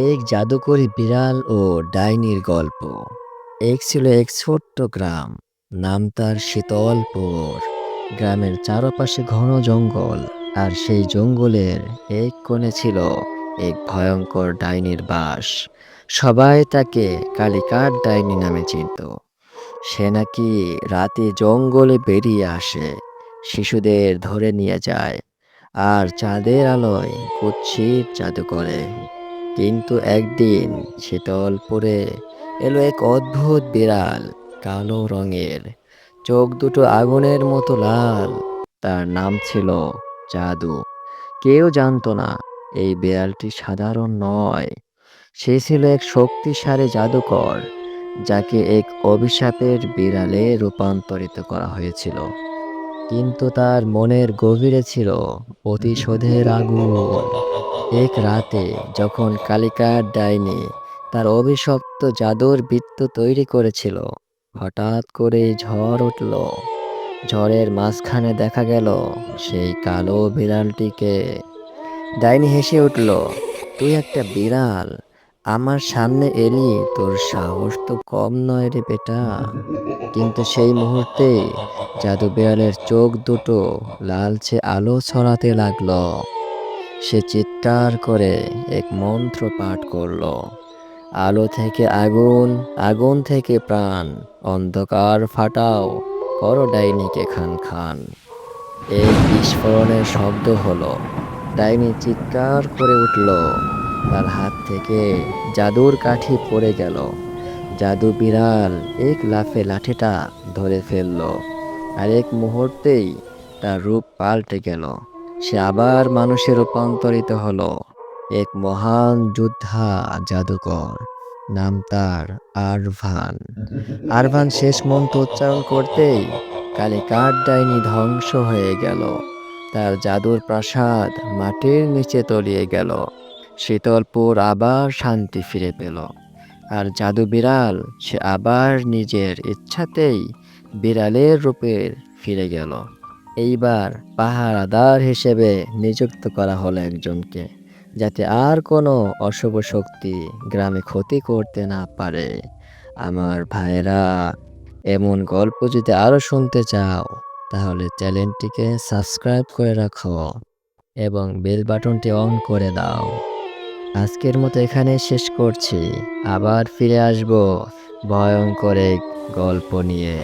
এক জাদুকরী বিড়াল ও ডাইনির গল্প। এক ছিল এক ছোট্ট গ্রাম, নাম তার শীতলপুর। গ্রামের চারপাশে ঘন জঙ্গল, আর সেই জঙ্গলের এক কোণে ছিল এক ভয়ঙ্কর ডাইনির বাস। সবাই তাকে কালিকাট ডাইনি নামে চিনত। সে নাকি রাতে জঙ্গলে বেরিয়ে আসে, শিশুদের ধরে নিয়ে যায়, আর চাঁদের আলোয় কুৎসিত জাদু করে। কিন্তু একদিন শীতলপুরে এলো এক অদ্ভুত বিড়াল, কালো রঙের, চোখ দুটো আগুনের মতো লাল। তার নাম ছিল জাদু। কেউ জানতো না এই বিড়ালটি সাধারণ নয়। সে ছিল এক শক্তিশালী জাদুকর, যাকে এক অভিশাপের বিড়ালে রূপান্তরিত করা হয়েছিল। কিন্তু তার মনের গভীরে ছিল প্রতিশোধের আগুন। এক রাতে যখন কালিকার ডাইনি তার অভিশপ্ত জাদুর বৃত্ত তৈরি করেছিল, হঠাৎ করে ঝড় উঠল। ঝড়ের মাঝখানে দেখা গেল সেই কালো বিড়ালটিকে। ডাইনি হেসে উঠল, তুই একটা বিড়াল, আমার সামনে এলি, তোর সাহস তো কম নয় রে বেটা। কিন্তু সেই মুহূর্তেই জাদু বিড়ালের চোখ দুটো লালচে আলো ছড়াতে লাগলো। সে চিৎকার করে এক মন্ত্র পাঠ করলো, আলো থেকে আগুন, আগুন থেকে প্রাণ, অন্ধকার ফাটাও, করো ডাইনিকে খান খান। এই বিস্ফোরণের শব্দ হলো, ডাইনি চিৎকার করে উঠল। তার হাত থেকে জাদুর কাঠি পড়ে গেল। জাদু বিড়াল এক লাফে লাঠিটা ধরে ফেলল, আর এক মুহূর্তেই তার রূপ পাল্টে গেল। সে আবার মানুষে রূপান্তরিত হলো, এক মহান যোদ্ধা জাদুকর। নাম তার আরভান। আরভান শেষ মন্ত্র উচ্চারণ করতেই কালিকাট ডাইনি ধ্বংস হয়ে গেল। তার জাদুর প্রাসাদ মাটির নিচে তলিয়ে গেল। শীতলপুর আবার শান্তি ফিরে পেল। আর জাদু বিড়াল সে আবার নিজের ইচ্ছাতেই বিড়ালের রূপে ফিরে গেল। এইবার পাহারাদার হিসেবে নিযুক্ত করা হলো একজনকে, যাতে আর কোনো অশুভ শক্তি গ্রামে ক্ষতি করতে না পারে। আমার ভাইরা, এমন গল্প যদি আরও শুনতে চাও, তাহলে চ্যানেলটিকে সাবস্ক্রাইব করে রাখো এবং বেল বাটনটি অন করে দাও। আজকের মতো এখানে শেষ করছি। আবার ফিরে আসবো ভয়ঙ্কর এক গল্প নিয়ে।